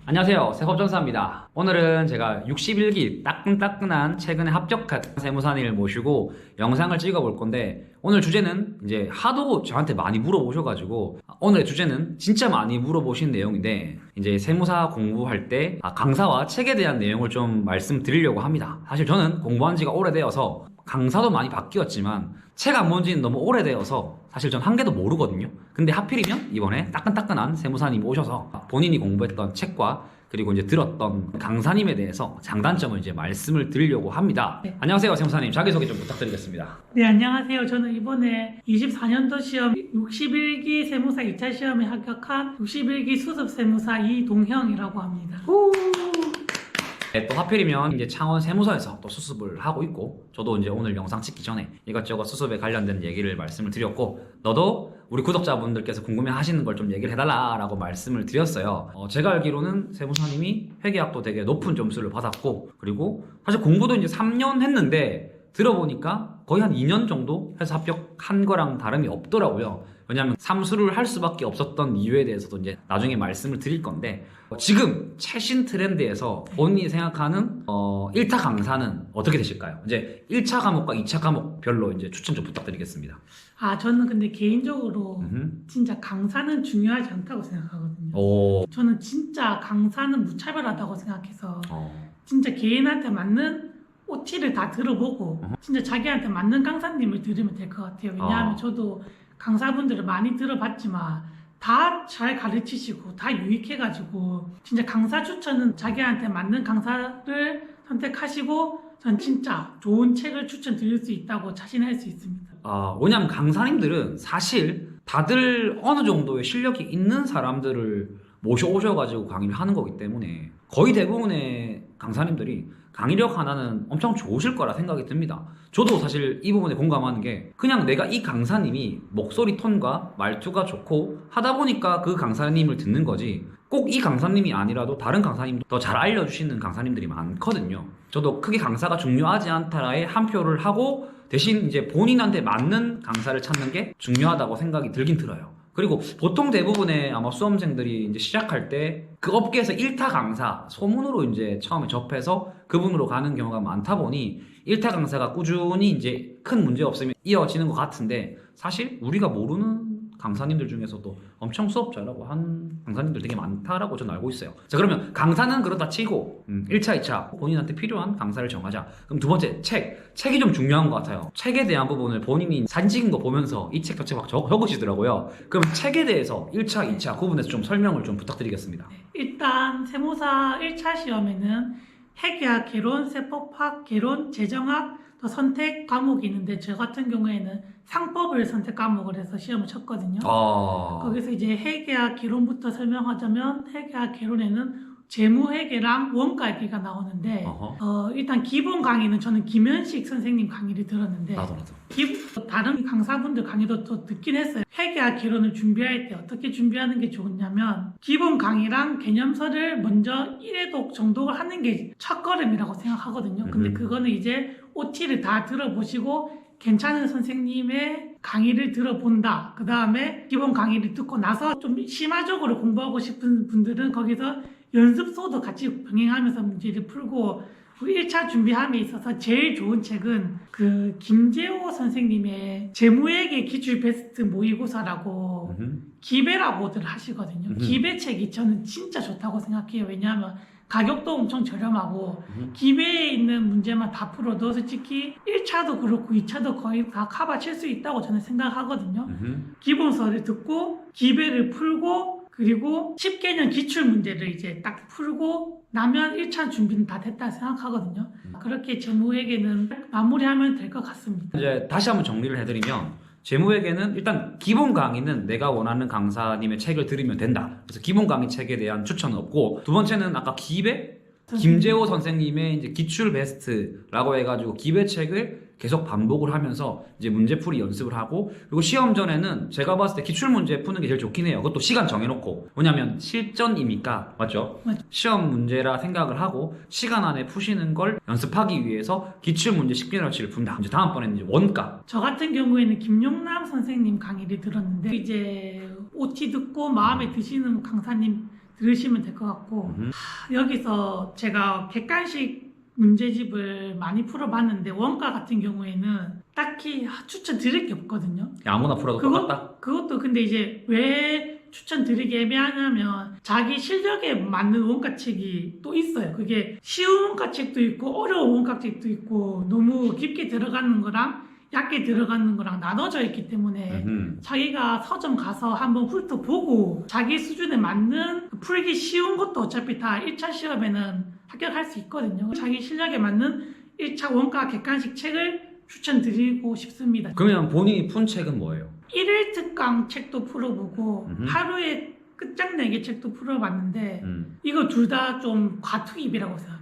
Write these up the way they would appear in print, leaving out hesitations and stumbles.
안녕하세요. 세법전사입니다. 오늘은 제가 61기 따끈따끈한 최근에 합격한 세무사님을 모시고 영상을 찍어볼 건데, 오늘 주제는 이제 하도 저한테 많이 물어보셔가지고 오늘의 주제는 진짜 많이 물어보신 내용인데, 이제 세무사 공부할 때 강사와 책에 대한 내용을 좀 말씀드리려고 합니다. 사실 저는 공부한 지가 오래되어서 강사도 많이 바뀌었지만 책 안 본 지는 너무 오래되어서 사실 전 한 개도 모르거든요. 근데 하필이면 이번에 따끈따끈한 세무사님 오셔서 본인이 공부했던 책과 그리고 이제 들었던 강사님에 대해서 장단점을 이제 말씀을 드리려고 합니다. 네. 안녕하세요, 세무사님. 자기소개 좀 부탁드리겠습니다. 네, 안녕하세요. 저는 이번에 24년도 시험 61기 세무사 2차 시험에 합격한 61기 수습 세무사 이동형이라고 합니다. 네, 또 하필이면 이제 창원 세무서에서 또 수습을 하고 있고, 저도 이제 오늘 영상 찍기 전에 이것저것 수습에 관련된 얘기를 말씀을 드렸고, 너도 우리 구독자분들께서 궁금해 하시는 걸 좀 얘기를 해달라라고 말씀을 드렸어요. 제가 알기로는 세무사님이 회계학도 되게 높은 점수를 받았고, 그리고 사실 공부도 이제 3년 했는데 들어보니까 거의 한 2년 정도 해서 합격한 거랑 다름이 없더라고요. 왜냐하면 삼수를 할 수밖에 없었던 이유에 대해서도 이제 나중에 말씀을 드릴 건데, 지금 최신 트렌드에서 본인이 생각하는 1타 강사는 어떻게 되실까요? 이제 1차 과목과 2차 과목 별로 이제 추천 좀 부탁드리겠습니다. 저는 근데 개인적으로 진짜 강사는 중요하지 않다고 생각하거든요. 오. 저는 진짜 강사는 무차별하다고 생각해서 어. 진짜 개인한테 맞는 OT를 다 들어보고 진짜 자기한테 맞는 강사님을 들으면 될 것 같아요. 왜냐하면 저도 강사분들을 많이 들어봤지만 다 잘 가르치시고 다 유익해가지고 진짜 강사 추천은 자기한테 맞는 강사를 선택하시고 전 진짜 좋은 책을 추천드릴 수 있다고 자신할 수 있습니다. 왜냐면 강사님들은 사실 다들 어느 정도의 실력이 있는 사람들을 모셔오셔가지고 강의를 하는 거기 때문에 거의 대부분의 강사님들이 강의력 하나는 엄청 좋으실 거라 생각이 듭니다. 저도 사실 이 부분에 공감하는 게, 그냥 내가 이 강사님이 목소리 톤과 말투가 좋고 하다 보니까 그 강사님을 듣는 거지, 꼭 이 강사님이 아니라도 다른 강사님도 더 잘 알려주시는 강사님들이 많거든요. 저도 크게 강사가 중요하지 않다라에 한 표를 하고, 대신 이제 본인한테 맞는 강사를 찾는 게 중요하다고 생각이 들긴 들어요. 그리고 보통 대부분의 아마 수험생들이 이제 시작할 때 그 업계에서 1타 강사 소문으로 이제 처음에 접해서 그분으로 가는 경우가 많다 보니 1타 강사가 꾸준히 이제 큰 문제 없으면 이어지는 것 같은데, 사실 우리가 모르는 강사님들 중에서도 엄청 수업 잘하고 한 강사님들 되게 많다라고 저는 알고 있어요. 자, 그러면 강사는 그렇다 치고 1차, 2차 본인한테 필요한 강사를 정하자. 그럼 두 번째, 책이 좀 중요한 것 같아요. 책에 대한 부분을 본인이 사진 찍은 거 보면서 이 책 저 책 막 적으시더라고요. 그럼 책에 대해서 1차, 2차 구분해서 좀 설명을 좀 부탁드리겠습니다. 일단 세무사 1차 시험에는 회계학, 개론, 세법학, 개론, 재정학, 또 선택 과목이 있는데, 저 같은 경우에는 상법을 선택 과목을 해서 시험을 쳤거든요. 거기서 이제 회계학, 개론부터 설명하자면, 회계학, 개론에는 재무회계랑 원가회계가 나오는데, 일단 기본 강의는 저는 김현식 선생님 강의를 들었는데, 나도. 다른 강사분들 강의도 또 듣긴 했어요. 회계학 개론을 준비할 때 어떻게 준비하는 게 좋냐면, 기본 강의랑 개념서를 먼저 1회독 정도 하는 게 첫걸음이라고 생각하거든요. 근데 그거는 이제 OT를 다 들어보시고 괜찮은 선생님의 강의를 들어본다. 그 다음에 기본 강의를 듣고 나서 좀 심화적으로 공부하고 싶은 분들은 거기서 연습소도 같이 병행하면서 문제를 풀고, 1차 준비함에 있어서 제일 좋은 책은 그 김재호 선생님의 재무회계 기출 베스트 모의고사라고 기배라고들 하시거든요. 기배 책이 저는 진짜 좋다고 생각해요. 왜냐하면 가격도 엄청 저렴하고 기배에 있는 문제만 다 풀어도 솔직히 1차도 그렇고 2차도 거의 다 커버 칠 수 있다고 저는 생각하거든요. 기본서를 듣고 기배를 풀고, 그리고 10개년 기출 문제를 이제 딱 풀고 나면 1차 준비는 다 됐다 생각하거든요. 그렇게 재무회계는 마무리하면 될 것 같습니다. 이제 다시 한번 정리를 해드리면, 재무회계는 일단 기본 강의는 내가 원하는 강사님의 책을 들으면 된다. 그래서 기본 강의 책에 대한 추천은 없고, 두 번째는 아까 김재호 선생님의 이제 기출 베스트라고 해가지고 기배 책을 계속 반복을 하면서 이제 문제풀이 연습을 하고, 그리고 시험 전에는 제가 봤을 때 기출 문제 푸는 게 제일 좋긴 해요. 그것도 시간 정해놓고. 왜냐면 실전이니까. 맞죠? 시험 문제라 생각을 하고 시간 안에 푸시는 걸 연습하기 위해서 기출 문제 10개너치를 푼다. 이제 다음번에는 이제 원가. 저 같은 경우에는 김용남 선생님 강의를 들었는데, 이제 OT 듣고 마음에 드시는 강사님 들으시면 될 것 같고 여기서 제가 객관식 문제집을 많이 풀어봤는데 원가 같은 경우에는 딱히 추천드릴 게 없거든요. 아무나 풀어도 똑같다. 그것도 근데 이제 왜 추천드리기 애매하냐면 자기 실력에 맞는 원가책이 또 있어요. 그게 쉬운 원가책도 있고 어려운 원가책도 있고 너무 깊게 들어가는 거랑 얇게 들어가는 거랑 나눠져 있기 때문에 자기가 서점 가서 한번 훑어보고 자기 수준에 맞는 풀기 쉬운 것도 어차피 다 1차 시험에는 합격할 수 있거든요. 자기 실력에 맞는 1차 원가 객관식 책을 추천드리고 싶습니다. 그러면 본인이 푼 책은 뭐예요? 1일 특강 책도 풀어보고 하루에 끝장내기 책도 풀어봤는데 이거 둘 다 좀 과투입이라고 생각해요.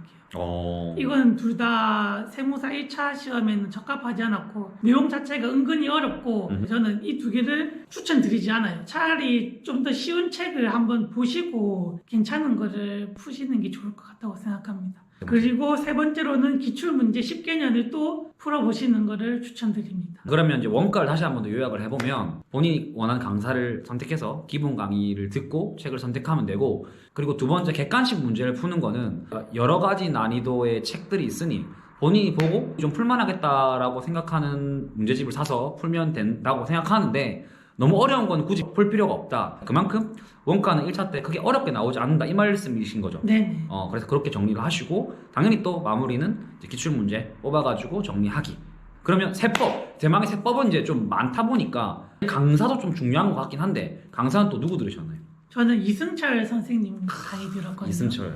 이건 둘 다 세무사 1차 시험에는 적합하지 않았고 내용 자체가 은근히 어렵고 저는 이 두 개를 추천드리지 않아요. 차라리 좀 더 쉬운 책을 한번 보시고 괜찮은 거를 푸시는 게 좋을 것 같다고 생각합니다. 그리고 세 번째로는 기출문제 10개년을 또 풀어보시는 거를 추천드립니다. 그러면 이제 원가를 다시 한 번 더 요약을 해보면 본인이 원하는 강사를 선택해서 기본 강의를 듣고 책을 선택하면 되고, 그리고 두 번째 객관식 문제를 푸는 거는 여러 가지 난이도의 책들이 있으니 본인이 보고 좀 풀만하겠다라고 생각하는 문제집을 사서 풀면 된다고 생각하는데 너무 어려운 건 굳이 풀 필요가 없다. 그만큼 원가는 1차 때 크게 어렵게 나오지 않는다 이 말씀이신 거죠. 네. 그래서 그렇게 정리를 하시고 당연히 또 마무리는 이제 기출문제 뽑아가지고 정리하기. 그러면 세법, 대망의 세법은 이제 좀 많다 보니까 강사도 좀 중요한 것 같긴 한데 강사는 또 누구 들으셨나요? 저는 이승철 선생님 강의 들었거든요. 이승철.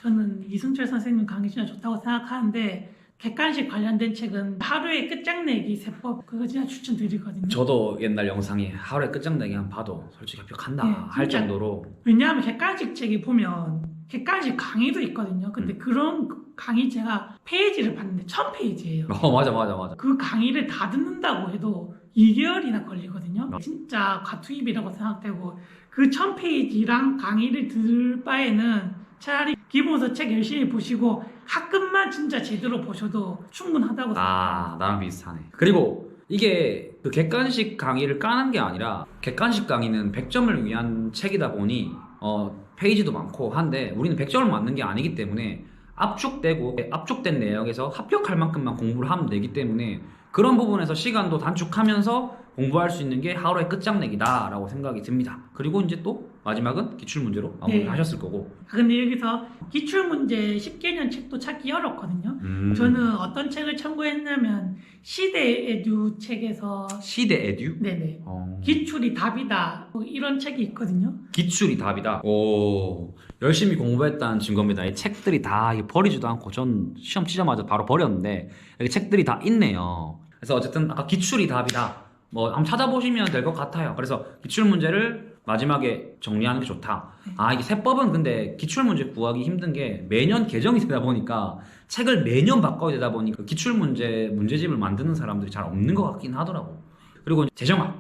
저는 이승철 선생님 강의 진짜 좋다고 생각하는데 객관식 관련된 책은 하루의 끝장내기 세법 그거 진짜 추천드리거든요. 저도 옛날 영상에 하루에 끝장내기 한 봐도 솔직히 합격한다 네, 할 정도로. 왜냐하면 객관식 책이 보면 객관식 강의도 있거든요. 근데 그런 강의 제가 페이지를 봤는데 1000페이지예요. 맞아. 그 강의를 다 듣는다고 해도 2개월이나 걸리거든요. 진짜 과투입이라고 생각되고 그 1000페이지랑 강의를 들을 바에는 차라리 기본서 책 열심히 보시고 학급만 진짜 제대로 보셔도 충분하다고 생각해요. 나랑 비슷하네. 그리고 이게 그 객관식 강의를 까는 게 아니라 객관식 강의는 100점을 위한 책이다 보니 페이지도 많고 한데 우리는 100점을 맞는 게 아니기 때문에 압축된 내역에서 합격할 만큼만 공부를 하면 되기 때문에 그런 부분에서 시간도 단축하면서 공부할 수 있는 게 하루의 끝장내기다 라고 생각이 듭니다. 그리고 이제 또 마지막은 기출문제로 마무리를 하셨을 거고. 근데 여기서 기출문제 10개년 책도 찾기 어렵거든요. 저는 어떤 책을 참고했냐면 시대에듀 책에서 시대에듀? 네네. 기출이 답이다 이런 책이 있거든요. 기출이 답이다. 오, 열심히 공부했다는 증거입니다. 이 책들이 다 버리지도 않고 전 시험 치자마자 바로 버렸는데 여기 책들이 다 있네요. 그래서 어쨌든 아까 기출이 답이다. 한번 찾아보시면 될 것 같아요. 그래서 기출문제를 마지막에 정리하는 게 좋다. 이게 세법은 근데 기출문제 구하기 힘든 게 매년 개정이 되다 보니까 책을 매년 바꿔야 되다 보니까 문제집을 만드는 사람들이 잘 없는 것 같긴 하더라고. 그리고 재정아.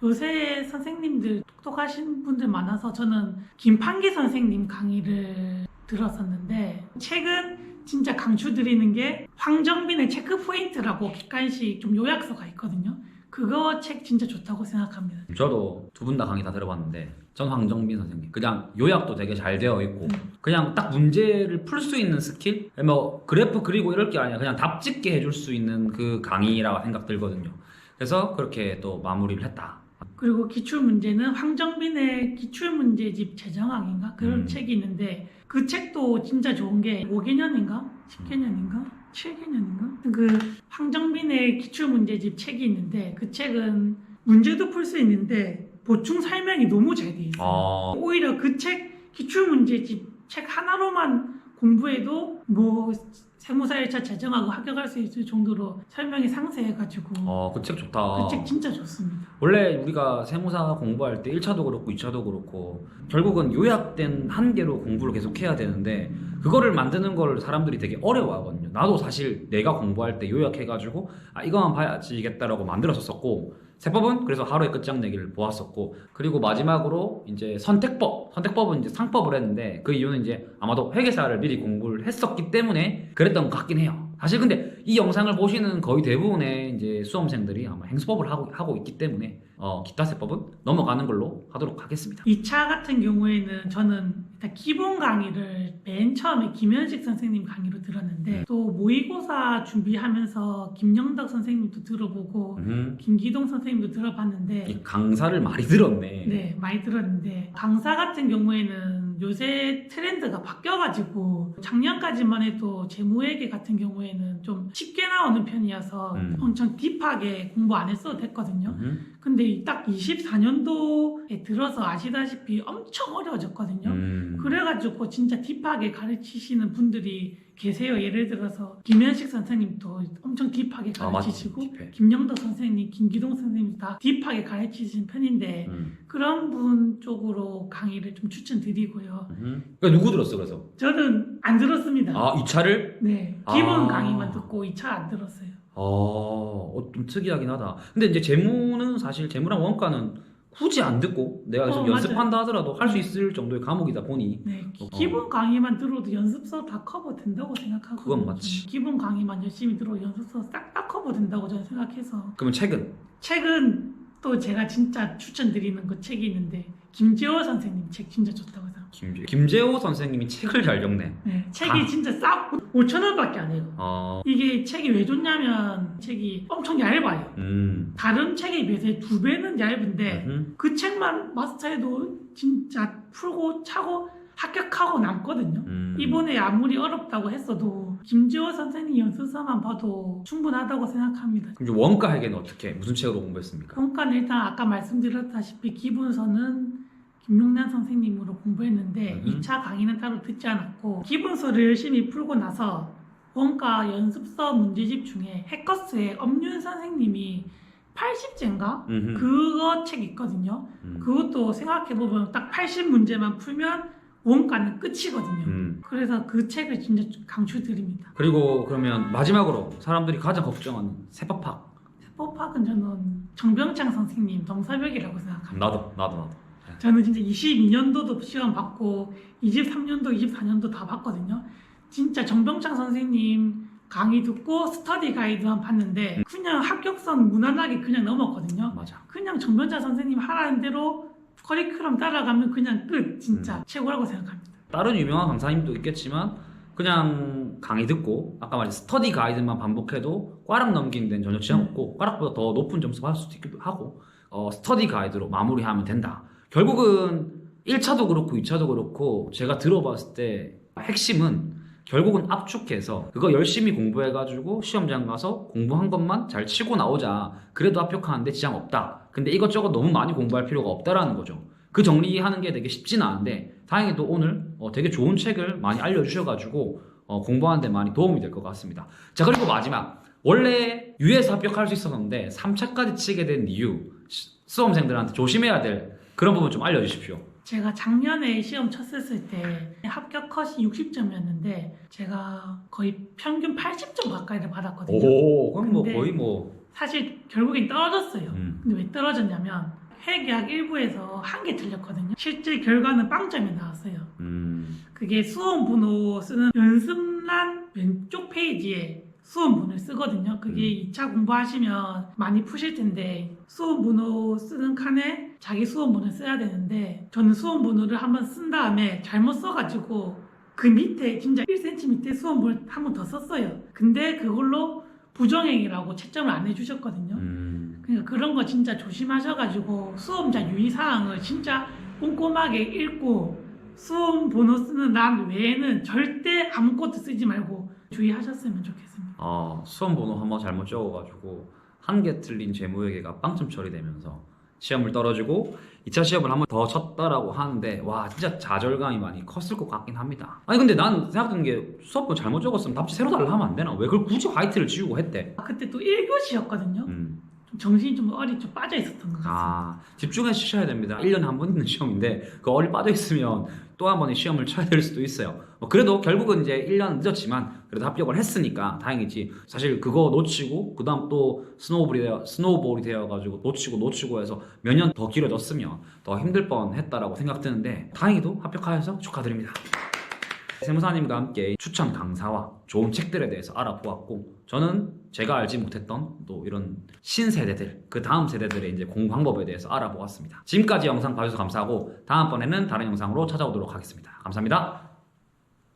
요새 선생님들 똑똑하신 분들 많아서 저는 김판기 선생님 강의를 들었었는데 책은 진짜 강추드리는 게 황정빈의 체크포인트라고 객관식 좀 요약서가 있거든요. 그거 책 진짜 좋다고 생각합니다. 저도 두 분 다 강의 다 들어봤는데 전 황정빈 선생님 그냥 요약도 되게 잘 되어 있고 그냥 딱 문제를 풀 수 있는 스킬? 그래프 그리고 이럴 게 아니라 그냥 답 짓게 해줄 수 있는 그 강의라고 생각 들거든요. 그래서 그렇게 또 마무리를 했다. 그리고 기출문제는 황정빈의 기출문제집 재정학인가? 그런 책이 있는데 그 책도 진짜 좋은 게 5개년인가? 10개년인가? 7개년인가? 그 황정빈의 기출문제집 책이 있는데 그 책은 문제도 풀 수 있는데 보충 설명이 너무 잘 돼 있어요. 오히려 그 책 기출문제집 책 하나로만 공부해도 세무사 1차 재정하고 합격할 수 있을 정도로 설명이 상세해가지고 그 책 좋다. 그 책 진짜 좋습니다. 원래 우리가 세무사 공부할 때 1차도 그렇고 2차도 그렇고 결국은 요약된 한계로 공부를 계속 해야 되는데 그거를 만드는 걸 사람들이 되게 어려워하거든요. 나도 사실 내가 공부할 때 요약해가지고 이거만 봐야지겠다라고 만들었었고 세법은 그래서 하루의 끝장내기를 보았었고 그리고 마지막으로 이제 선택법은 이제 상법을 했는데 그 이유는 이제 아마도 회계사를 미리 공부를 했었기 때문에 그랬던 것 같긴 해요. 사실 근데 이 영상을 보시는 거의 대부분의 이제 수험생들이 아마 행수법을 하고 있기 때문에 기타 세법은 넘어가는 걸로 하도록 하겠습니다. 2차 같은 경우에는 저는 일단 기본 강의를 맨 처음에 김현식 선생님 강의로 들었는데 또 모의고사 준비하면서 김영덕 선생님도 들어보고 김기동 선생님도 들어봤는데 이 강사를 많이 들었네. 네, 많이 들었는데 강사 같은 경우에는 요새 트렌드가 바뀌어가지고 작년까지만 해도 재무회계 같은 경우에는 좀 쉽게 나오는 편이어서 엄청 딥하게 공부 안 했어도 됐거든요. 근데 딱 24년도에 들어서 아시다시피 엄청 어려워졌거든요. 그래가지고 진짜 딥하게 가르치시는 분들이 계세요. 예를 들어서 김현식 선생님도 엄청 딥하게 가르치시고 김영덕 선생님, 김기동 선생님 다 딥하게 가르치시는 편인데 그런 분 쪽으로 강의를 좀 추천드리고요. 그러니까 누구 들었어 그래서? 저는 안 들었습니다. 아 2차를? 네, 기본 강의만 듣고 2차 안 들었어요. 좀 특이하긴 하다. 근데 이제 재무는 사실 재무랑 원가는 굳이 안 듣고 내가 계속 연습한다 하더라도 할 수 있을 정도의 과목이다 보니 네, 기본 강의만 들어도 연습서 다 커버 된다고 생각하고 그건 맞지. 기본 강의만 열심히 들어도 연습서 싹 다 커버 된다고 저는 생각해서 그러면 책은 또 제가 진짜 추천드리는 그 책이 있는데 김재호 선생님 책 진짜 좋다고 생각해요. 김재호 선생님이 책을 잘 적네. 네, 책이 진짜 싸 5,000원밖에 안 해요. 이게 책이 왜 좋냐면 책이 엄청 얇아요. 다른 책에 비해서 2배는 얇은데 그 책만 마스터해도 진짜 풀고 차고 합격하고 남거든요. 이번에 아무리 어렵다고 했어도 김지호 선생님 연습서만 봐도 충분하다고 생각합니다. 그럼 원가 회계는 어떻게 무슨 책으로 공부했습니까? 원가는 일단 아까 말씀드렸다시피 기본서는 김용란 선생님으로 공부했는데 2차 강의는 따로 듣지 않았고 기본서를 열심히 풀고 나서 원가 연습서 문제집 중에 해커스의 엄윤 선생님이 80제인가? 그거 책 있거든요. 그것도 생각해보면 딱 80문제만 풀면 원가는 끝이거든요. 그래서 그 책을 진짜 강추드립니다. 그리고 그러면 마지막으로 사람들이 가장 걱정하는 세법학. 세법학은 저는 정병창 선생님 동사벽이라고 생각합니다. 나도. 저는 진짜 22년도도 시험 봤고 23년도, 24년도 다 봤거든요. 진짜 정병창 선생님 강의 듣고 스터디 가이드만 봤는데 그냥 합격선 무난하게 그냥 넘었거든요. 맞아. 그냥 정병창 선생님 하라는 대로 커리큘럼 따라가면 그냥 끝. 진짜 최고라고 생각합니다. 다른 유명한 강사님도 있겠지만 그냥 강의 듣고 아까 말한 스터디 가이드만 반복해도 꽈락 넘기는 데는 전혀 지장 없고 꽈락보다 더 높은 점수 받을 수도 있기도 하고 스터디 가이드로 마무리하면 된다. 결국은 1차도 그렇고 2차도 그렇고 제가 들어봤을 때 핵심은 결국은 압축해서 그거 열심히 공부해가지고 시험장 가서 공부한 것만 잘 치고 나오자. 그래도 합격하는데 지장 없다. 근데 이것저것 너무 많이 공부할 필요가 없다라는 거죠. 그 정리하는 게 되게 쉽지는 않은데 다행히도 오늘 되게 좋은 책을 많이 알려주셔가지고 공부하는 데 많이 도움이 될 것 같습니다. 자, 그리고 마지막 원래 유에서 합격할 수 있었는데 3차까지 치게 된 이유 수험생들한테 조심해야 될 그런 부분 좀 알려주십시오. 제가 작년에 시험 쳤을 때 합격 컷이 60점이었는데 제가 거의 평균 80점 가까이를 받았거든요. 오, 그럼 뭐 거의 뭐 사실 결국엔 떨어졌어요. 근데 왜 떨어졌냐면 회계학 1부에서 한 개 틀렸거든요. 실제 결과는 빵점이 나왔어요. 그게 수험번호 쓰는 연습란 왼쪽 페이지에 수험번호를 쓰거든요. 그게 2차 공부하시면 많이 푸실 텐데 수험번호 쓰는 칸에 자기 수험번호를 써야 되는데 저는 수험번호를 한번 쓴 다음에 잘못 써가지고 그 밑에 진짜 1cm 밑에 수험번호를 한 번 더 썼어요. 근데 그걸로 부정행위라고 채점을 안 해주셨거든요. 그러니까 그런 거 진짜 조심하셔가지고 수험자 유의사항을 진짜 꼼꼼하게 읽고 수험번호 쓰는 란 외에는 절대 아무것도 쓰지 말고 주의하셨으면 좋겠습니다. 수험번호 한번 잘못 적어가지고 한 개 틀린 재무회계가 빵점 처리되면서 시험을 떨어지고 2차 시험을 한 번 더 쳤다라고 하는데 와 진짜 좌절감이 많이 컸을 것 같긴 합니다. 아니 근데 난 생각드는 게 수업번 잘못 적었으면 답지 새로 달라 하면 안 되나? 왜 그걸 굳이 화이트를 지우고 했대? 그때 또 1교시였거든요. 정신이 좀 좀 빠져 있었던 것 같습니다. 집중해서 치셔야 됩니다. 1년에 한 번 있는 시험인데 그 어리 빠져 있으면 또 한 번의 시험을 쳐야 될 수도 있어요. 그래도 결국은 이제 1년 늦었지만 그래도 합격을 했으니까 다행이지. 사실 그거 놓치고 그 다음 또 스노우볼이 되어가지고 놓치고 해서 몇 년 더 길어졌으면 더 힘들 뻔했다라고 생각드는데 다행히도 합격하여서 축하드립니다. 세무사님과 함께 추천 강사와 좋은 책들에 대해서 알아보았고, 저는 제가 알지 못했던 또 이런 신세대들, 그 다음 세대들의 이제 공부방법에 대해서 알아보았습니다. 지금까지 영상 봐주셔서 감사하고 다음번에는 다른 영상으로 찾아오도록 하겠습니다. 감사합니다.